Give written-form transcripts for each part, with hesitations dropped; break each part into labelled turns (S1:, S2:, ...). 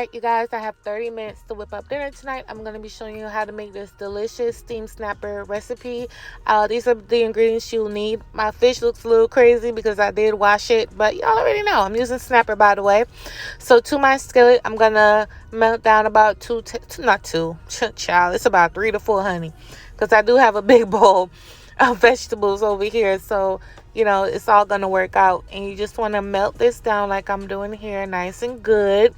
S1: Alright, you guys, I have 30 minutes to whip up dinner tonight. I'm going to be showing you how to make this delicious steam snapper recipe. These are the ingredients you'll need. My fish looks a little crazy because I did wash it, but y'all already know I'm using snapper, by the way. So to my skillet, I'm going to melt down about it's about 3 to 4 honey, because I do have a big bowl of vegetables over here. So it's all gonna work out, and you just want to melt this down like I'm doing here, nice and good.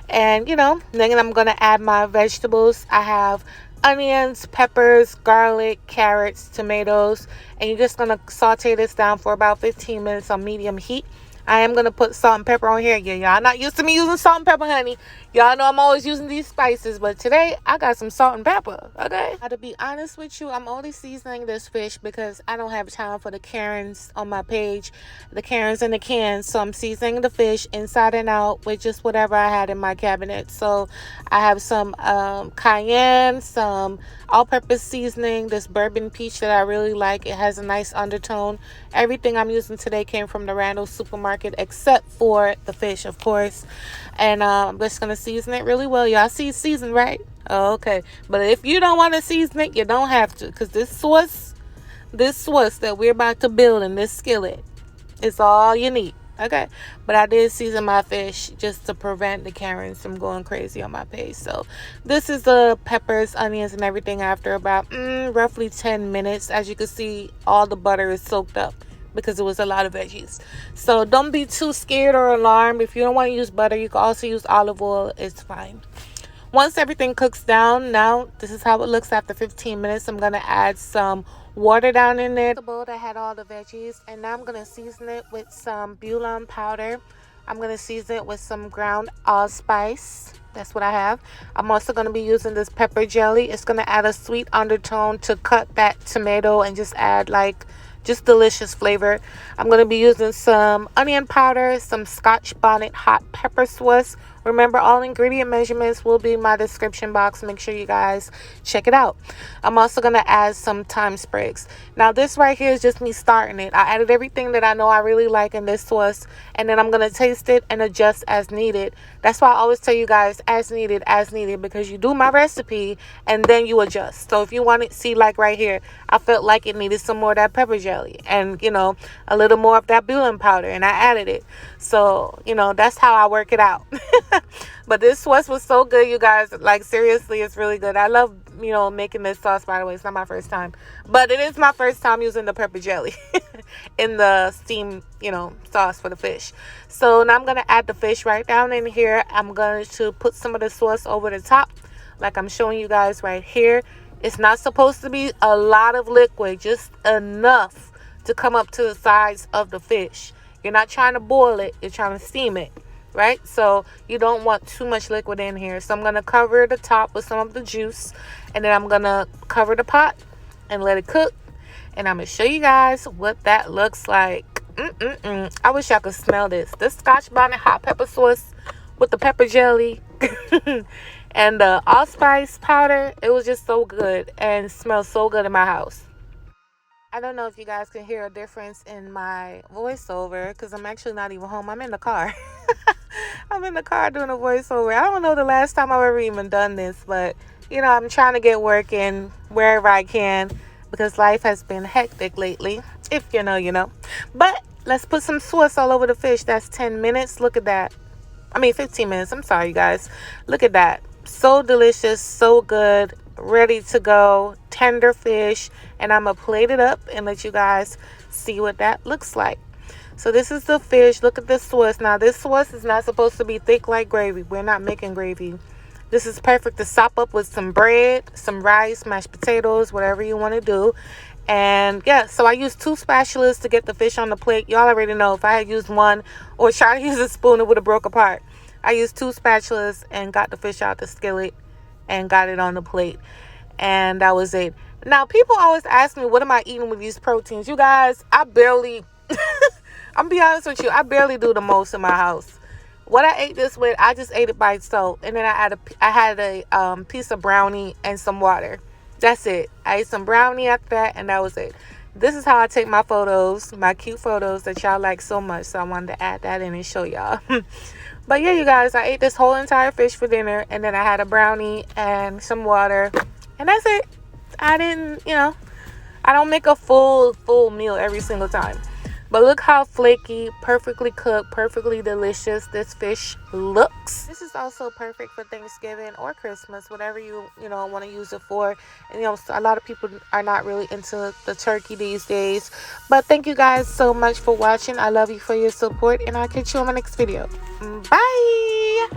S1: And then I'm gonna add my vegetables. I have onions, peppers, garlic, carrots, tomatoes, and you're just gonna saute this down for about 15 minutes on medium heat. I am going to put salt and pepper on here. Yeah, y'all not used to me using salt and pepper, honey. Y'all know I'm always using these spices, but today I got some salt and pepper, okay? Now, to be honest with you, I'm only seasoning this fish because I don't have time for the Karens on my page, the Karens in the cans. So I'm seasoning the fish inside and out with just whatever I had in my cabinet. So I have some cayenne, some all-purpose seasoning, this bourbon peach that I really like. It has a nice undertone. Everything I'm using today came from the Randall supermarket except for the fish, of course. And I'm just going to season it really well. Y'all see season, right? Oh, okay. But if you don't want to season it, you don't have to, because this sauce that we're about to build in this skillet is all you need. Okay, but I did season my fish just to prevent the Karens from going crazy on my page. So this is the peppers, onions, and everything after about roughly 10 minutes. As you can see, all the butter is soaked up because it was a lot of veggies. So don't be too scared or alarmed. If you don't want to use butter, you can also use olive oil. It's fine. Once everything cooks down, now this is how it looks after 15 minutes. I'm going to add some water down in there, the bowl that had all the veggies, and now I'm going to season it with some bouillon powder. I'm going to season it with some ground allspice. That's what I have. I'm also going to be using this pepper jelly. It's going to add a sweet undertone to cut that tomato and just add just delicious flavor. I'm going to be using some onion powder, some scotch bonnet hot pepper sauce. Remember, all ingredient measurements will be in my description box. Make sure you guys check it out. I'm also going to add some thyme sprigs. Now, this right here is just me starting it. I added everything that I know I really like in this sauce, and then I'm going to taste it and adjust as needed. That's why I always tell you guys as needed, because you do my recipe and then you adjust. So if you want it, see, like right here, I felt like it needed some more of that pepper jelly and, a little more of that bouillon powder, and I added it. So, that's how I work it out. But this sauce was so good, you guys. Like, seriously, it's really good. I love, making this sauce, by the way. It's not my first time, but it is my first time using the pepper jelly in the steam, sauce for the fish. So now I'm going to add the fish right down in here. I'm going to put some of the sauce over the top, like I'm showing you guys right here. It's not supposed to be a lot of liquid, just enough to come up to the sides of the fish. You're not trying to boil it, you're trying to steam it, right? So you don't want too much liquid in here. So I'm going to cover the top with some of the juice, and then I'm going to cover the pot and let it cook. And I'm going to show you guys what that looks like. I wish y'all could smell this. This scotch bonnet hot pepper sauce with the pepper jelly and the allspice powder. It was just so good and smells so good in my house. I don't know if you guys can hear a difference in my voiceover because I'm actually not even home. I'm in the car. I'm in the car doing a voiceover. I don't know the last time I've ever even done this, but I'm trying to get work in wherever I can because life has been hectic lately. If you know, you know. But let's put some sauce all over the fish. That's 10 minutes. Look at that. 15 minutes. I'm sorry, you guys. Look at that. So delicious, so good. Ready to go, tender fish, and I'm gonna plate it up and let you guys see what that looks like. So this is the fish. Look at this sauce. Now this sauce is not supposed to be thick like gravy. We're not making gravy. This is perfect to sop up with some bread, some rice, mashed potatoes, whatever you want to do. And yeah, so I used 2 spatulas to get the fish on the plate. Y'all already know if I had used one or tried to use a spoon, it would have broke apart. I used 2 spatulas and got the fish out the skillet and got it on the plate, and that was it. Now people always ask me, what am I eating with these proteins? You guys, I barely I'm be honest with you, I barely do the most in my house. What I ate this with, I just ate it by itself, and then I had a piece of brownie and some water. That's it. I ate some brownie after that, and that was it. This is how I take my photos, my cute photos that y'all like so much. So I wanted to add that in and show y'all. But yeah, you guys, I ate this whole entire fish for dinner, and then I had a brownie and some water, and that's it. I didn't, I don't make a full meal every single time. But look how flaky, perfectly cooked, perfectly delicious this fish looks. This is also perfect for Thanksgiving or Christmas, whatever you want to use it for. And a lot of people are not really into the turkey these days. But thank you guys so much for watching. I love you for your support, and I'll catch you on my next video. Bye.